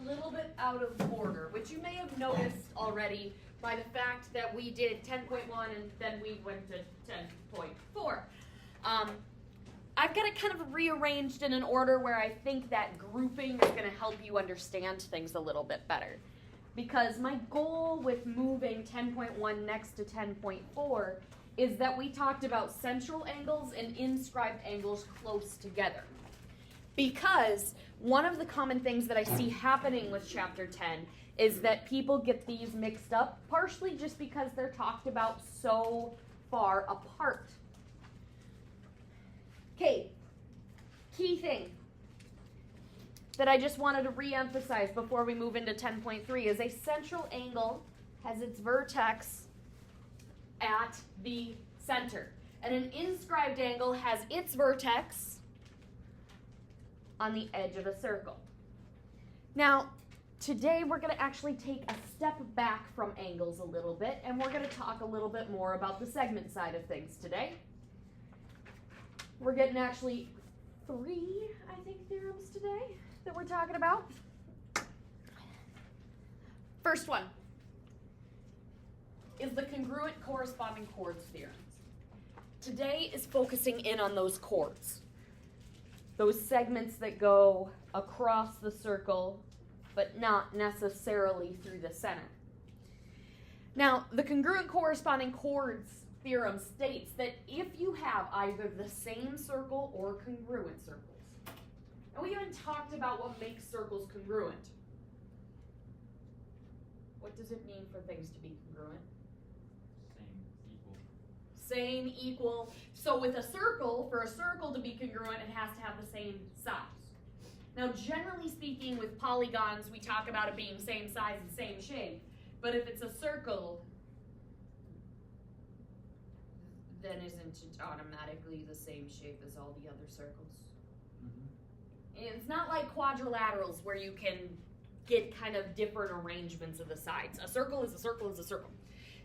little bit out of order, which you may have noticed already by the fact that we did 10.1 and then we went to 10.4. I've got it kind of rearranged in an order where I think that grouping is going to help you understand things a little bit better. Because my goal with moving 10.1 next to 10.4 is that we talked about central angles and inscribed angles close together. Because one of the common things that I see happening with chapter 10 is that people get these mixed up, partially just because they're talked about so far apart. Okay, key thing that I just wanted to re-emphasize before we move into 10.3 is a central angle has its vertex at the center. And an inscribed angle has its vertex on the edge of a circle. Now, today we're going to actually take a step back from angles a little bit, and we're going to talk a little bit more about the segment side of things today. We're getting actually 3, I think, theorems today that we're talking about. First one is the congruent corresponding chords theorems. Today is focusing in on those chords, those segments that go across the circle, but not necessarily through the center. Now, the congruent corresponding chords theorem states that if you have either the same circle or congruent circles, and we even talked about what makes circles congruent. What does it mean for things to be congruent? Same, equal. So with a circle, for a circle to be congruent, it has to have the same size. Now, generally speaking, with polygons, we talk about it being same size and same shape. But if it's a circle, then isn't it automatically the same shape as all the other circles? Mm-hmm. It's not like quadrilaterals where you can get kind of different arrangements of the sides. A circle is a circle is a circle.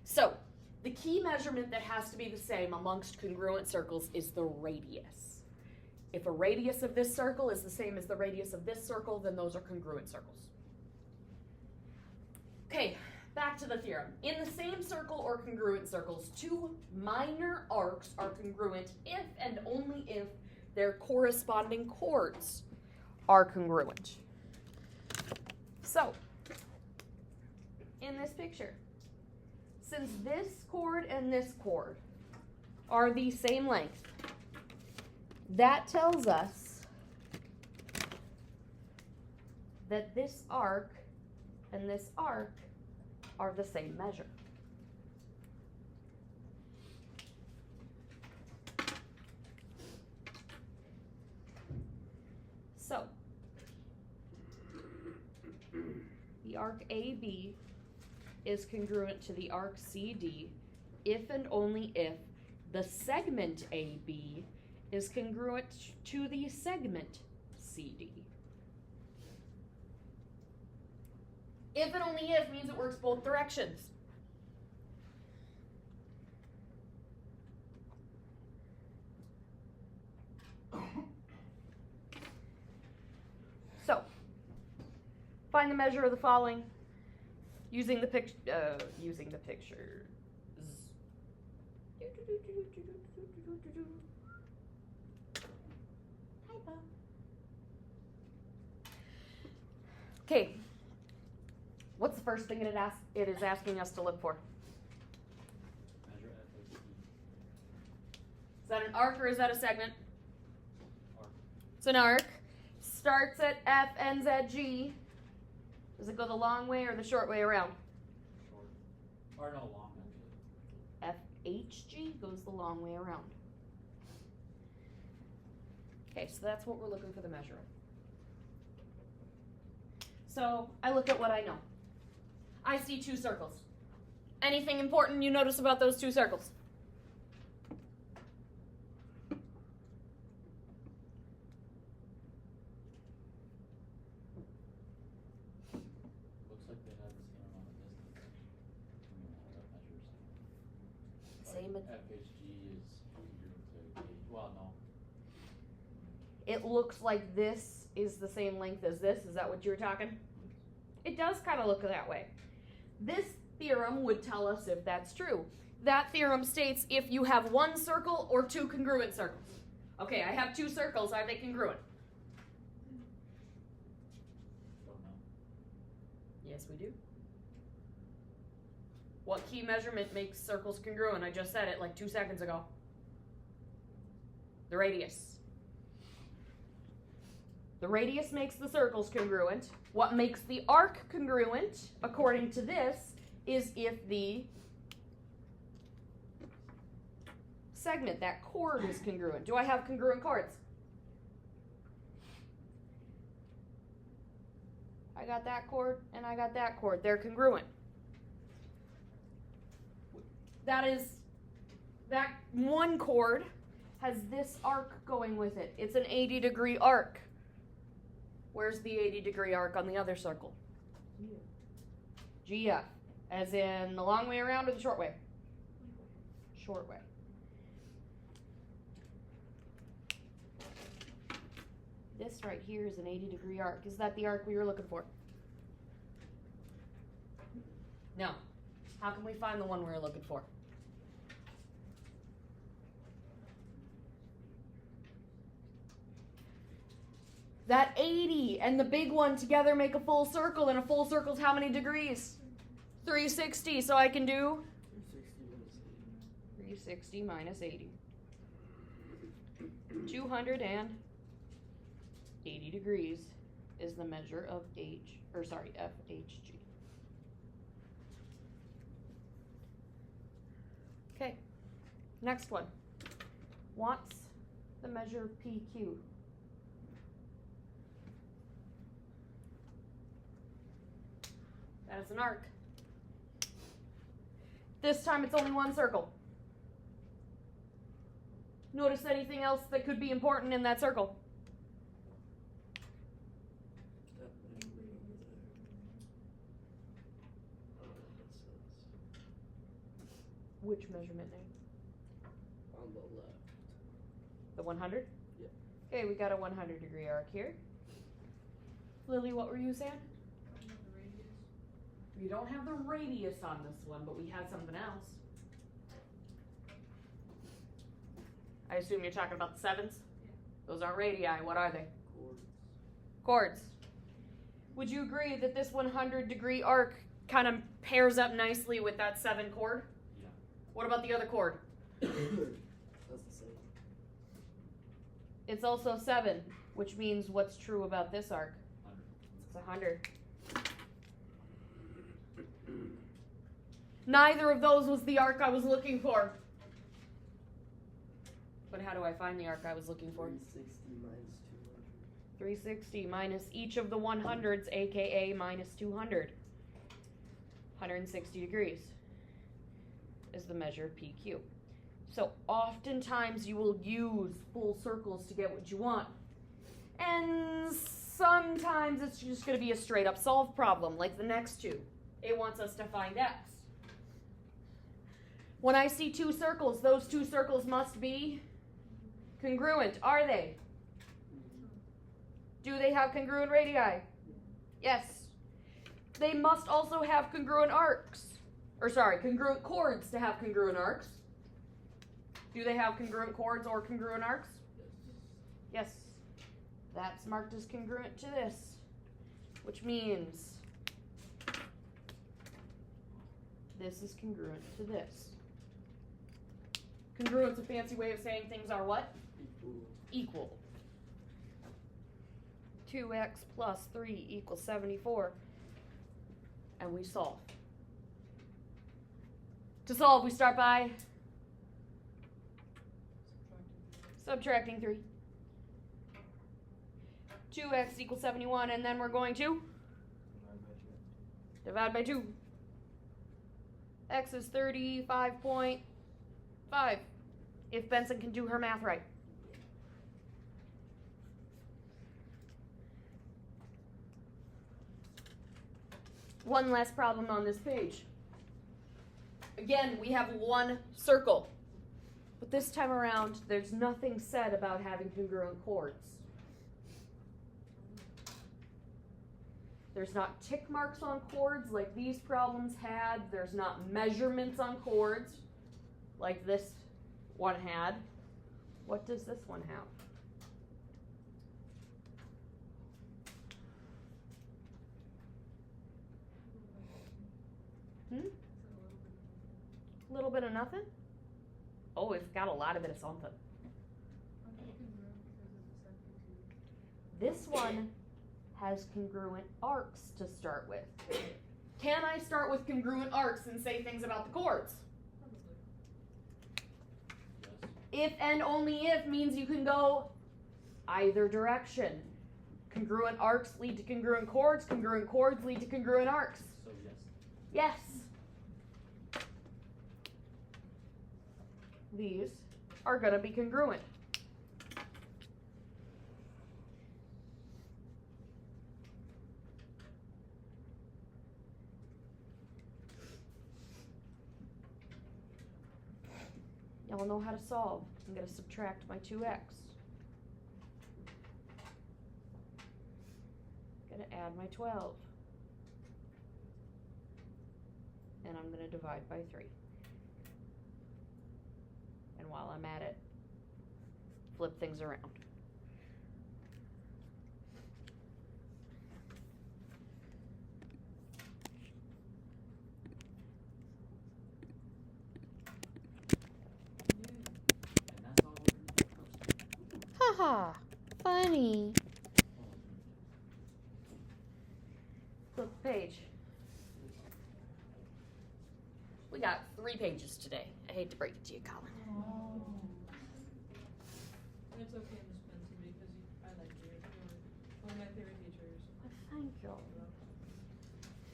So, the key measurement that has to be the same amongst congruent circles is the radius. If a radius of this circle is the same as the radius of this circle, then those are congruent circles. Okay, back to the theorem. In the same circle or congruent circles, 2 minor arcs are congruent if and only if their corresponding chords are congruent. So, in this picture, since this chord and this chord are the same length, that tells us that this arc and this arc are the same measure. So, the arc AB is congruent to the arc CD if and only if the segment AB is congruent to the segment CD. If and only if means it works both directions. So, find the measure of the following using the pictures. Okay, what's the first thing it is asking us to look for? Measure FHD. Is that an arc or is that a segment? Arc. It's an arc. Starts at F, ends at G. Does it go the long way or the short way around? Short. Or no, long actually. FHG goes the long way around. Okay, so that's what we're looking for the measure of. So I look at what I know. I see 2 circles. Anything important you notice about those 2 circles? Looks like they have the same amount of distance. Same. FHG is congruent to A. Well, no. It looks like this is the same length as this. Is that what you were talking? It does kind of look that way. This theorem would tell us if that's true. That theorem states if you have one circle or two congruent circles. Okay, I have two circles. Are they congruent? Don't know. Yes, we do. What key measurement makes circles congruent? I just said it like 2 seconds ago. The radius. The radius makes the circles congruent. What makes the arc congruent, according to this, is if the segment, that chord, is congruent. Do I have congruent chords? I got that chord and I got that chord. They're congruent. That one chord has this arc going with it. It's an 80-degree arc. Where's the 80-degree arc on the other circle? GF. As in the long way around or the short way? Short way. This right here is an 80-degree arc. Is that the arc we were looking for? No. How can we find the one we were looking for? That 80 and the big one together make a full circle, and a full circle's how many degrees? 360, so I can do 360 minus 80. 280 degrees is the measure of FHG. Okay, next one. What's the measure of PQ? That is an arc. This time it's only one circle. Notice anything else that could be important in that circle? Which measurement name? On the left. The 100? Yeah. Okay, we got a 100-degree arc here. Lily, what were you saying? We don't have the radius on this one, but we have something else. I assume you're talking about the sevens? Yeah. Those aren't radii. What are they? Chords. Chords. Would you agree that this 100-degree arc kind of pairs up nicely with that 7 chord? Yeah. What about the other chord? That's the same. It's also 7, which means what's true about this arc? 100. It's 100. Neither of those was the arc I was looking for. But how do I find the arc I was looking for? 360 minus 200. 360 minus each of the 100s, aka minus 200. 160 degrees is the measure of PQ. So oftentimes you will use full circles to get what you want. And sometimes it's just going to be a straight up solve problem, like the next two. It wants us to find x. When I see two circles, those two circles must be congruent, are they? Do they have congruent radii? Yes. They must also have congruent arcs. Congruent chords to have congruent arcs. Do they have congruent chords or congruent arcs? Yes. That's marked as congruent to this, which means this is congruent to this. Congruent's a fancy way of saying things are what? Equal. 2x plus 3 equals 74. And we solve. To solve, we start by subtracting 3. 2x equals 71, and then we're going to divide by 2. X is 35.5. If Benson can do her math right. One last problem on this page. Again, we have one circle. But this time around, there's nothing said about having congruent chords. There's not tick marks on chords like these problems had. There's not measurements on chords like this one had. What does this one have? A little bit of nothing? Oh, it's got a lot of it of something. This one has congruent arcs to start with. Can I start with congruent arcs and say things about the chords? If and only if means you can go either direction. Congruent arcs lead to congruent chords lead to congruent arcs. So yes. Yes. These are going to be congruent. Y'all know how to solve. I'm going to subtract my 2x. Going to add my 12. And I'm going to divide by 3. And while I'm at it, flip things around. And that's all we're going to do. Haha, funny. Flip the page. We got 3 pages today. I hate to break it to you, Colin. It's okay, Miss Benson, because I like you. You're one of my favorite teachers. Thank you.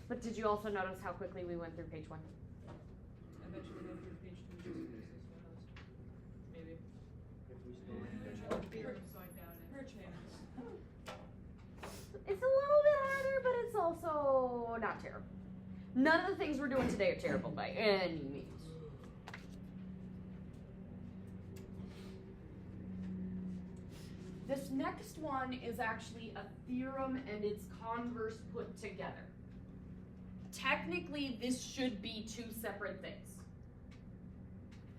But did you also notice how quickly we went through page 1? I bet you we go through page 2 just as this one has. Maybe. If we still So I doubt it. Her chance. It's a little bit harder, but it's also not terrible. None of the things we're doing today are terrible by any means. This next one is actually a theorem and its converse put together. Technically, this should be 2 separate things.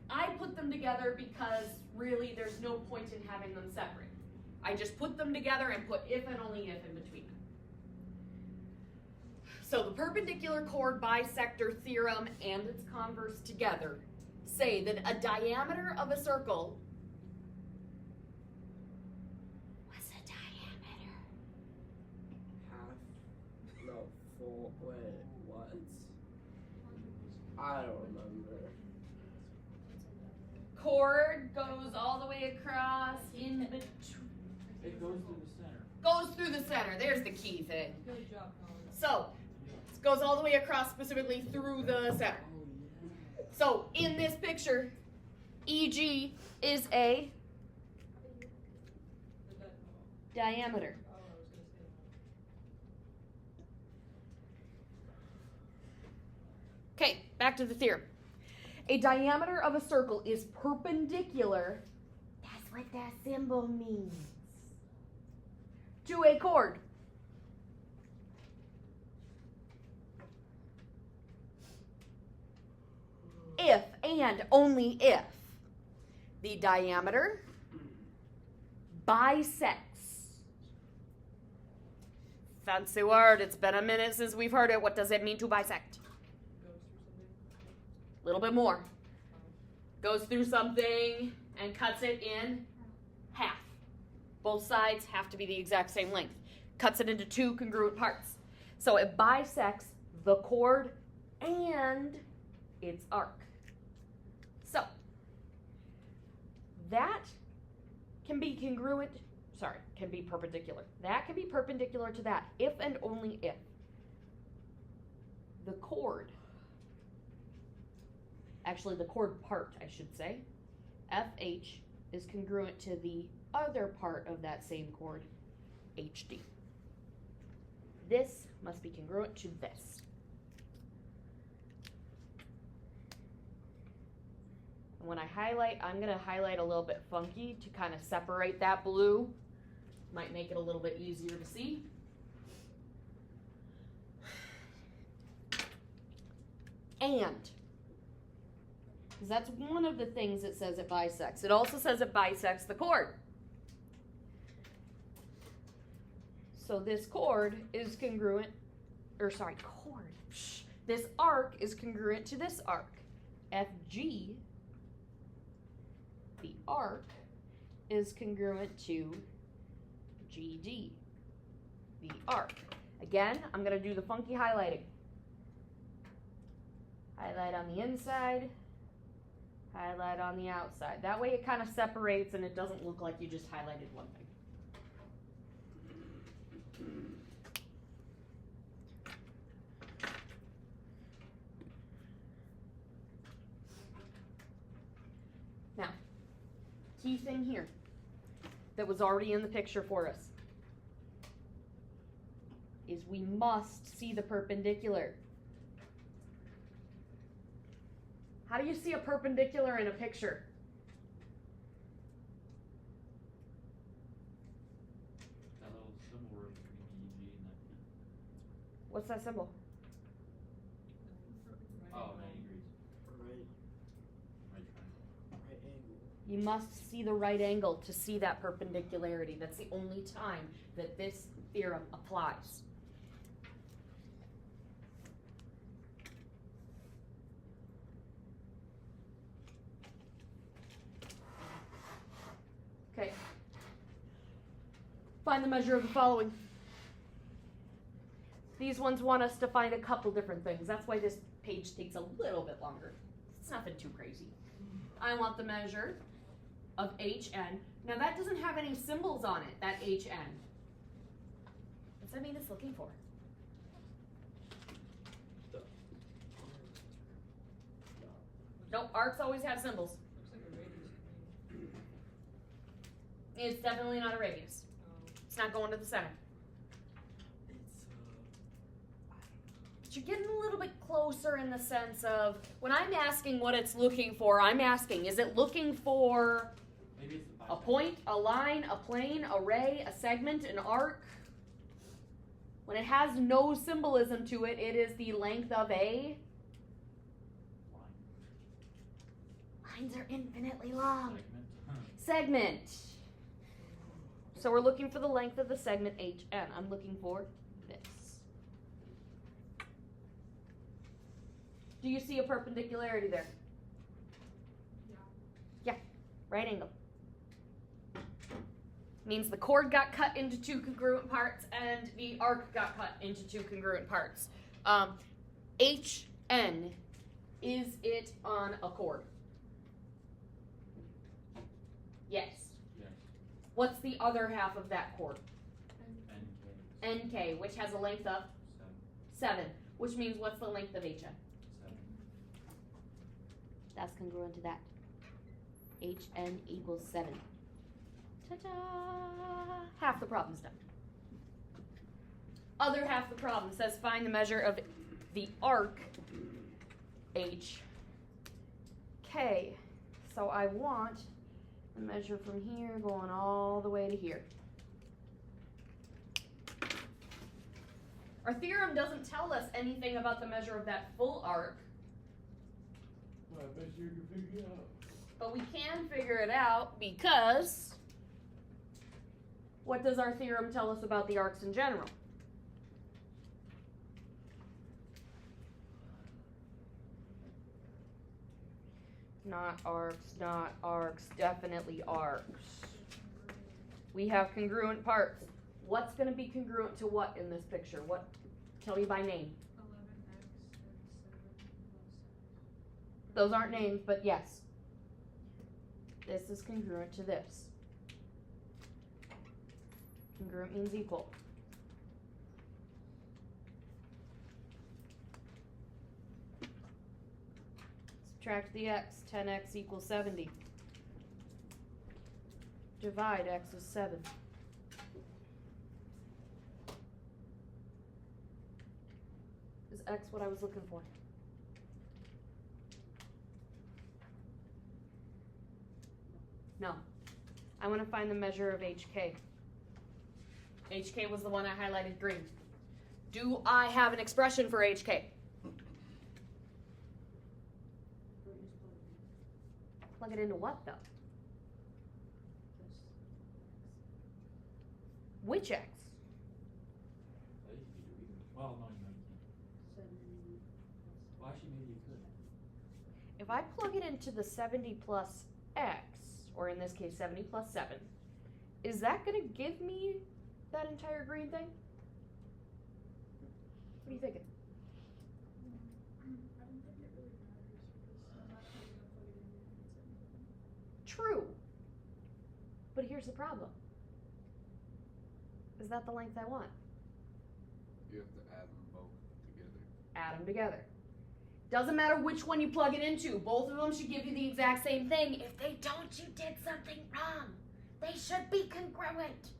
I put them together because really there's no point in having them separate. I just put them together and put if and only if in between them. So the perpendicular chord bisector theorem and its converse together say that a diameter of a circle. What's a diameter? Half. No, full. Wait, what? I don't remember. Chord goes all the way across in between. It goes through the center. Goes through the center. There's the key thing. Good job, Colin. So, it goes all the way across, specifically through the center. So, in this picture, EG is a Did that, diameter. oh, I was going to say that. Okay, back to the theorem. A diameter of a circle is perpendicular. That's what that symbol means. To a chord. If and only if the diameter bisects. Fancy word. It's been a minute since we've heard it. What does it mean to bisect? Goes through something. A little bit more. Goes through something and cuts it in half. Both sides have to be the exact same length. Cuts it into 2 congruent parts. So it bisects the chord and its arc. So that can be can be perpendicular. That can be perpendicular to that if and only if the chord, actually the chord part, I should say, FH is congruent to the other part of that same chord, HD. This must be congruent to this. And when I highlight, I'm going to highlight a little bit funky to kind of separate that blue. Might make it a little bit easier to see. and. Because that's one of the things it says it bisects. It also says it bisects the chord. So this chord is congruent, this arc is congruent to this arc. FG, the arc, is congruent to GD, the arc. Again, I'm going to do the funky highlighting. Highlight on the inside, highlight on the outside. That way it kind of separates and it doesn't look like you just highlighted one thing. Now, key thing here that was already in the picture for us is we must see the perpendicular. How do you see a perpendicular in a picture? That little symbol right between the EG and that P. What's that symbol? Oh, 90 degrees. Right, Right triangle. right angle. You must see the right angle to see that perpendicularity. That's the only time that this theorem applies. Okay. Find the measure of the following. These ones want us to find a couple different things. That's why this page takes a little bit longer. It's nothing too crazy. I want the measure of HN. Now that doesn't have any symbols on it, that HN. What's that mean it's looking for? Nope, arcs always have symbols. Looks like a radius to me. It's definitely not a radius. It's not going to the center. It's But you're getting a little bit closer in the sense of, when I'm asking what it's looking for, I'm asking, is it looking for Maybe it's the a bisect. point, a line, a plane, a ray, a segment, an arc? When it has no symbolism to it, it is the length of a... Line. Lines are infinitely long. Segment. Segment. So we're looking for the length of the segment HN. I'm looking for this. Do you see a perpendicularity there? Yeah. Right angle. Means the chord got cut into two congruent parts and the arc got cut into two congruent parts. HN, is it on a chord? Yes. Yes. What's the other half of that chord? NK. NK, which has a length of 7. 7, which means what's the length of HN? 7. That's congruent to that. HN equals 7. Ta-da! Half the problem's done. Other half the problem says find the measure of the arc HK. So I want the measure from here going all the way to here. Our theorem doesn't tell us anything about the measure of that full arc, I bet you can figure it out. but we can figure it out because what does our theorem tell us about the arcs in general? Not arcs, definitely arcs. We have congruent parts. What's going to be congruent to what in this picture? What? Tell me by name. 11x and 7 plus Those aren't names, but yes. This is congruent to this. Congruent means equal. Subtract the x, 10x equals 70. Divide, x is 7. Is x what I was looking for? No. I want to find the measure of HK. HK was the one I highlighted green. Do I have an expression for HK? Plug it into what, though? Which X? I think you could do either. Well, no, you can't. Well, actually, maybe you could. If I plug it into the 70 plus X, or in this case 70 plus 7, is that going to give me that entire green thing? What are you thinking? I don't think it really matters because I'm not really gonna plug it in if it's anything. True. But here's the problem. Is that the length I want? You have to add them both together. Add them together. Doesn't matter which one you plug it into. Both of them should give you the exact same thing. If they don't, you did something wrong. They should be congruent.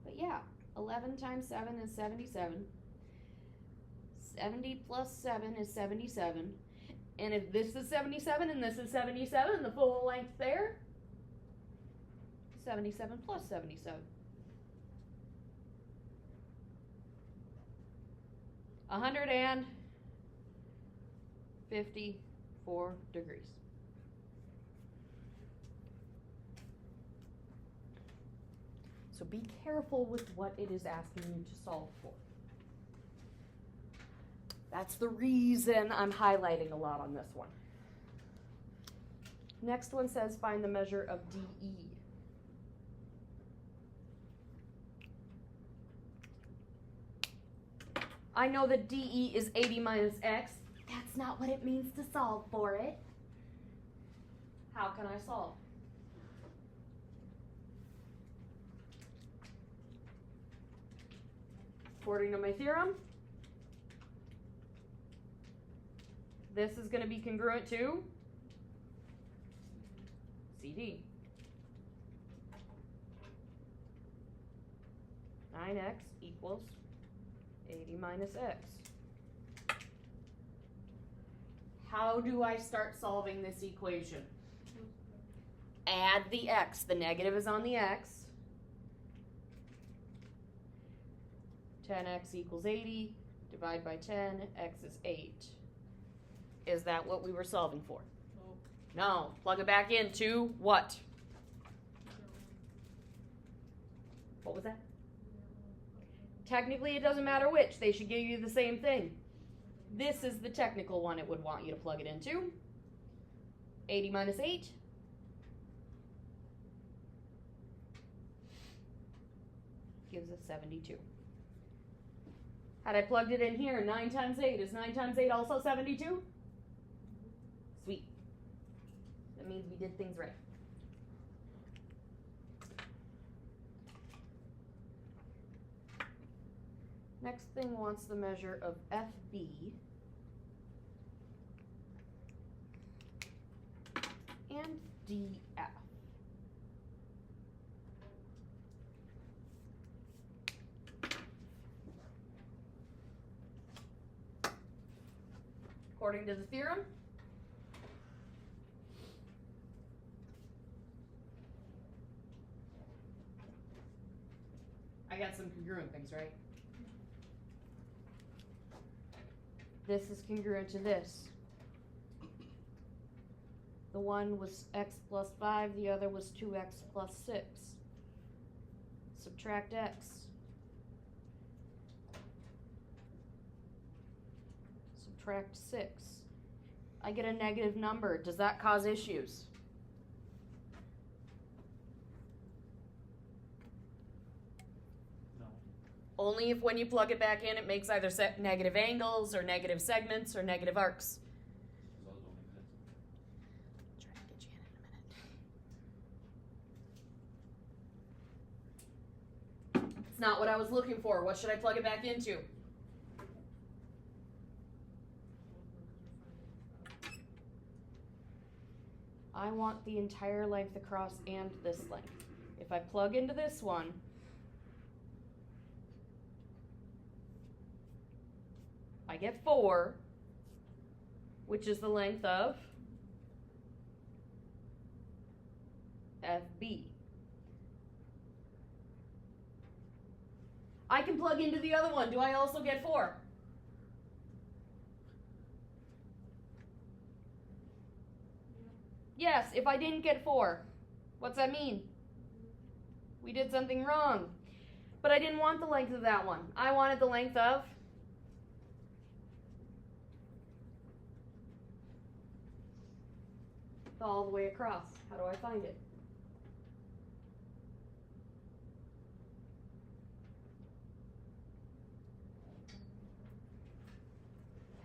But yeah, 11 times 7 is 77. 70 plus 7 is 77. And if this is 77 and this is 77, the full length there, 77 plus 77. 154 degrees. So be careful with what it is asking you to solve for. That's the reason I'm highlighting a lot on this one. Next one says find the measure of DE. I know that DE is 80 minus X. That's not what it means to solve for it. How can I solve? According to my theorem, this is going to be congruent to CD. 9x equals 80 minus x. How do I start solving this equation? Add the x. The negative is on the x. 10x equals 80. Divide by 10. X is 8. Is that what we were solving for? No. Plug it back into what? What was that? Technically, it doesn't matter which. They should give you the same thing. This is the technical one it would want you to plug it into. 80 minus 8. Gives us 72. Had I plugged it in here, 9 times 8, is 9 times 8 also 72? Sweet. That means we did things right. Next thing wants the measure of FB. And DF. According to the theorem, I got some congruent things, right? This is congruent to this. The one was x plus 5, the other was 2x plus 6. Subtract x. Subtract 6. I get a negative number. Does that cause issues? No. Only if when you plug it back in, it makes either negative angles or negative segments or negative arcs. Those don't make sense. Try to get you in a minute. It's not what I was looking for. What should I plug it back into? I want the entire length across and this length. If I plug into this one, I get 4, which is the length of FB. I can plug into the other one. Do I also get 4? Yes, if I didn't get 4. What's that mean? We did something wrong. But I didn't want the length of that one. I wanted the length of all the way across. How do I find it?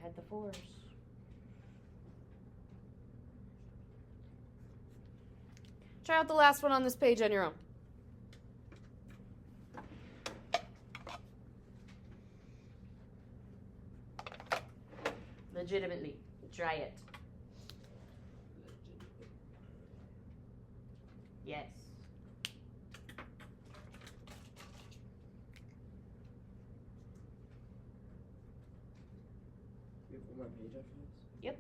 Head the 4s. Try out the last one on this page on your own. Legitimately, try it. Yes. You have one more page after this? Yep.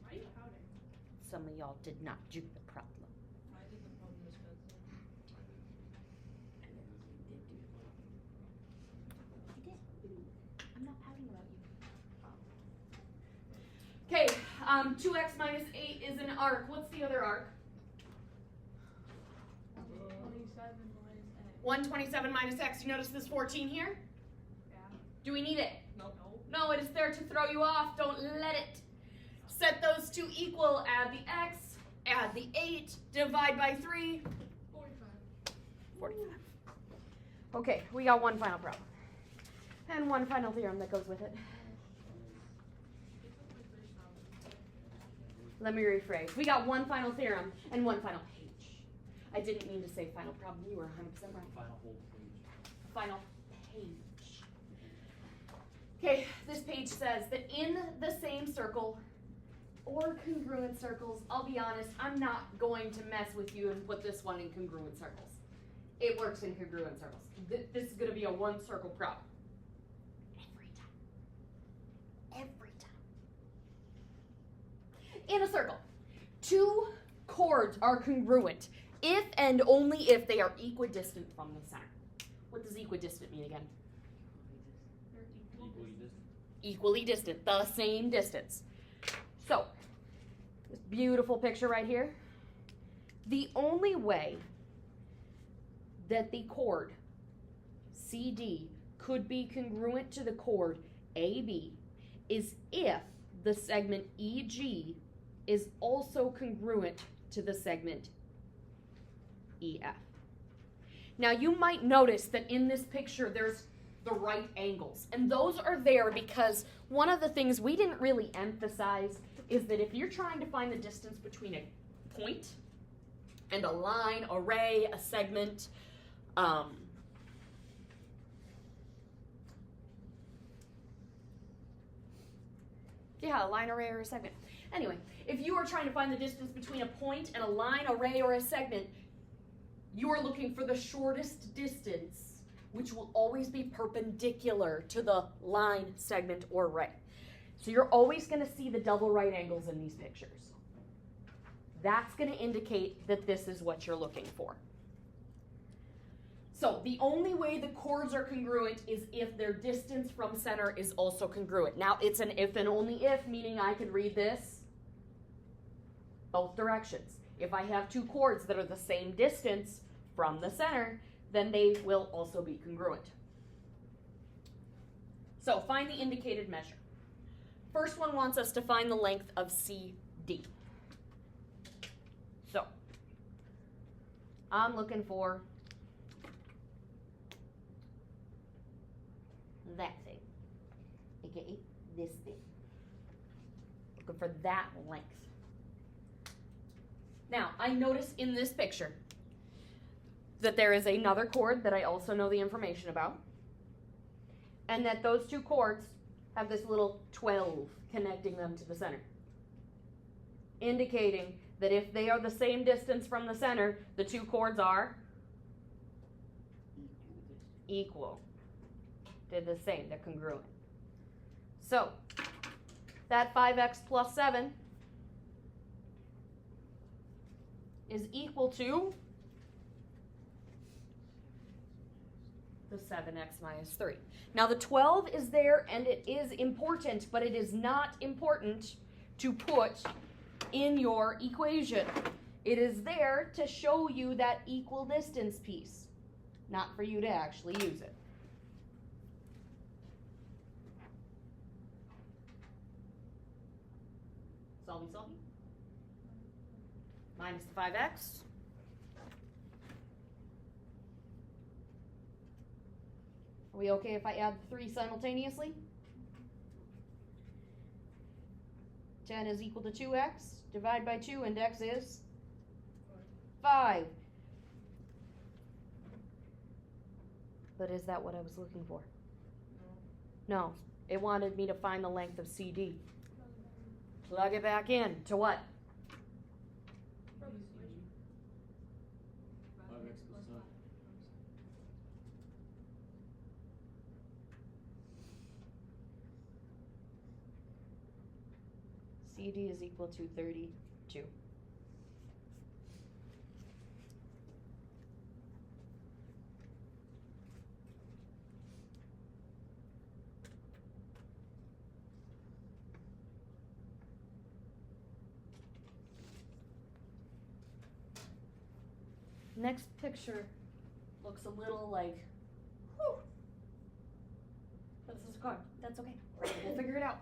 Why are you pouting? Some of y'all did not do the problem. I did the problem, Miss Benson. You did. I'm not pouting about you. Okay, 2x minus 8 is an arc. What's the other arc? 27 minus X. 127 minus x. You notice this 14 here? Yeah. Do we need it? Nope. No, it is there to throw you off. Don't let it. Set those two equal. Add the x. Add the 8. Divide by 3. 45. Okay, we got one final problem. And one final theorem that goes with it. Let me rephrase. We got one final theorem and one final page. I didn't mean to say final problem. You were 100% right. Final whole page. Final page. Okay, this page says that in the same circle or congruent circles, I'll be honest, I'm not going to mess with you and put this one in congruent circles. It works in congruent circles. This is going to be a one circle problem. Every time. Every time. In a circle, two chords are congruent if and only if they are equidistant from the center. What does equidistant mean again? They're Equally distant. Equally distant, the same distance. So, this beautiful picture right here. The only way that the chord CD could be congruent to the chord AB is if the segment EG is also congruent to the segment EF. Now you might notice that in this picture there's the right angles, and those are there because one of the things we didn't really emphasize is that if you're trying to find the distance between a point and a line, a ray, a segment, a line, array, or a segment. Anyway, if you are trying to find the distance between a point and a line, array, or a segment, you are looking for the shortest distance, which will always be perpendicular to the line, segment, or ray. So you're always going to see the double right angles in these pictures. That's going to indicate that this is what you're looking for. So the only way the chords are congruent is if their distance from center is also congruent. Now it's an if and only if, meaning I could read this both directions. If I have two chords that are the same distance from the center, then they will also be congruent. So find the indicated measure. First one wants us to find the length of CD. So I'm looking for that thing, aka this thing. Looking for that length. Now, I notice in this picture that there is another chord that I also know the information about, and that those two chords have this little 12 connecting them to the center, indicating that if they are the same distance from the center, the two chords are equal. They're the same, they're congruent. So, that 5x plus 7 is equal to the 7x minus 3. Now the 12 is there and it is important, but it is not important to put in your equation. It is there to show you that equal distance piece, not for you to actually use it. Solvey. Minus the 5x. Are we okay if I add the 3 simultaneously? 10 is equal to 2x. Divide by 2 and x is 5. But is that what I was looking for? No. It wanted me to find the length of CD. Plug it back in to what? 5x plus 7. CD is equal to 32. Next picture looks a little like, whew. But this is a car. That's okay. We'll figure it out.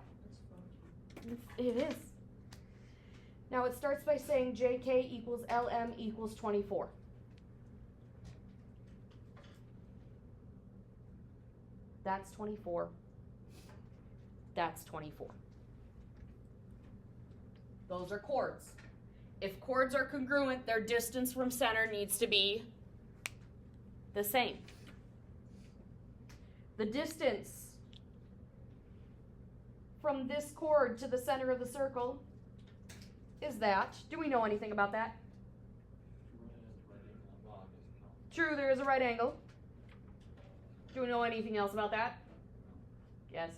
It is. Now it starts by saying JK equals LM equals 24. That's 24. That's 24. Those are chords. If chords are congruent, their distance from center needs to be the same. The distance from this chord to the center of the circle is that. Do we know anything about that? true, there is a right angle. Do we know anything else about that? Yes.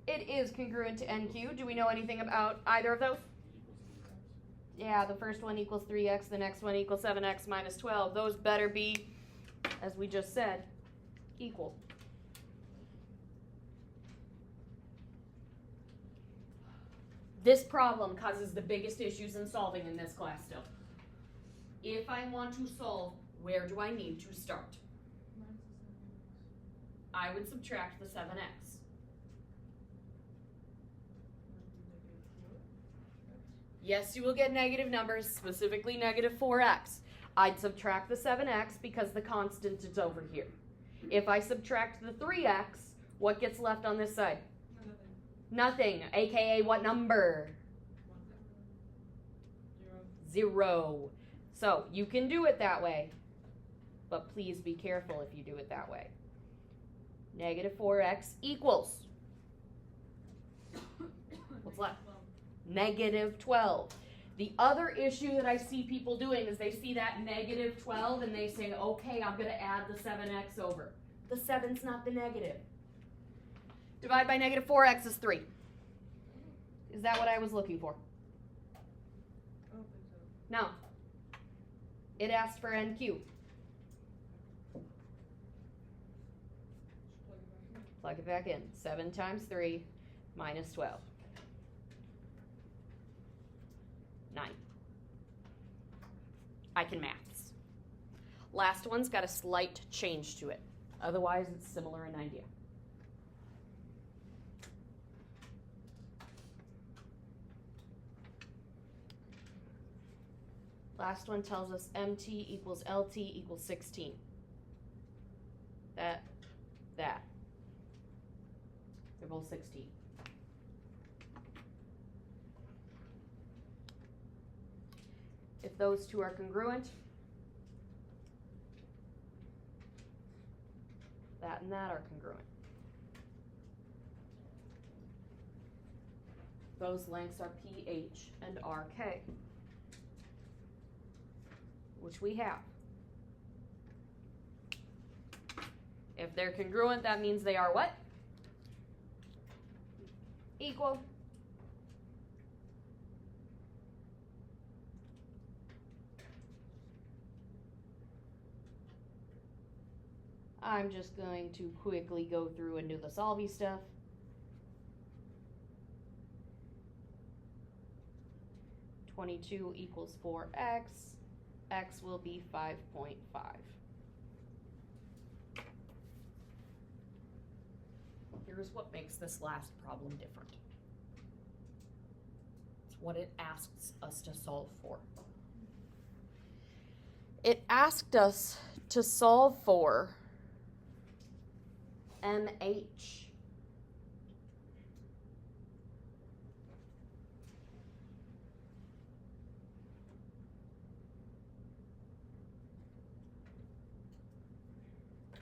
It is congruent to NQ. Do we know anything about either of those? Yeah, the first one equals 3x, the next one equals 7x minus 12. Those better be, as we just said, equal. This problem causes the biggest issues in solving in this class still. If I want to solve, where do I need to start? I would subtract the 7x. Yes, you will get negative numbers, specifically negative 4x. I'd subtract the 7x because the constant is over here. If I subtract the 3x, what gets left on this side? Nothing, aka what number? 0. So you can do it that way, but please be careful if you do it that way. Negative 4x equals, what's left? Negative 12. The other issue that I see people doing is they see that negative 12 and they say, okay, I'm going to add the 7x over. The 7's not the negative. Divide by negative 4x is 3. Is that what I was looking for? I don't think so. No. It asked for NQ. Just plug it back in. Plug it back in. 7 times 3 minus 12. 9. I can maths. Last one's got a slight change to it. Otherwise, it's similar in idea. Last one tells us MT equals LT equals 16. That. They're both 16. If those two are congruent, that and that are congruent. Those lengths are PH and RK, which we have. If they're congruent, that means they are what? Equal. I'm just going to quickly go through and do the solvey stuff. (22 equals 4x). X will be 5.5. Here's what makes this last problem different. It's what it asks us to solve for. It asked us to solve for MH.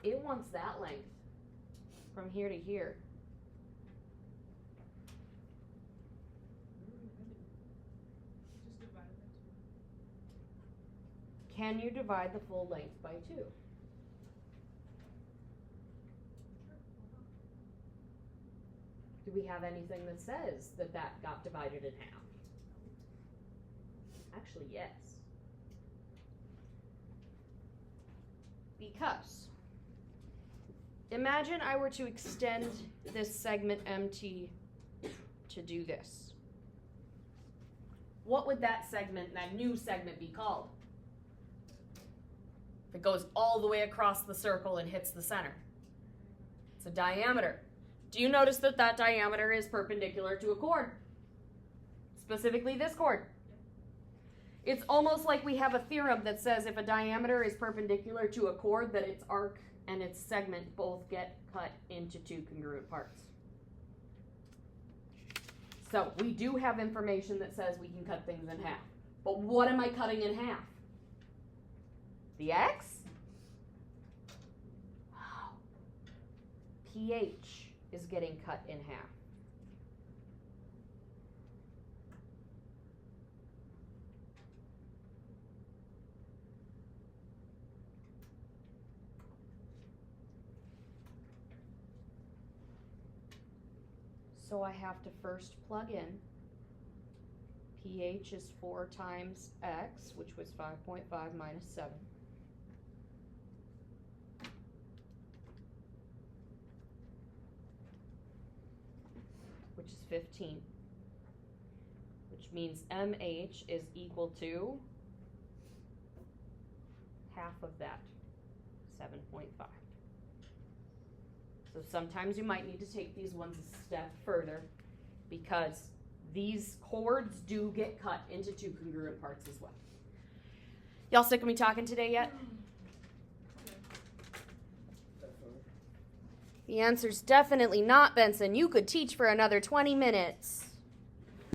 It wants that length from here to here. Just divide it by 2. Can you divide the full length by 2? Do we have anything that says that that got divided in half? Actually, yes. Because imagine I were to extend this segment MT to do this. What would that segment, that new segment, be called? If it goes all the way across the circle and hits the center. It's a diameter. Do you notice that that diameter is perpendicular to a chord? Specifically this chord. It's almost like we have a theorem that says if a diameter is perpendicular to a chord, that its arc and its segment both get cut into 2 congruent parts. So we do have information that says we can cut things in half. But what am I cutting in half? The x? Wow. PH is getting cut in half. So I have to first plug in. pH is 4 times x, which was 5.5 minus 7. Which is 15. Which means MH is equal to half of that, 7.5. So sometimes you might need to take these ones a step further because these chords do get cut into 2 congruent parts as well. Y'all sick of me talking today yet? Definitely. The answer's definitely not, Benson. You could teach for another 20 minutes.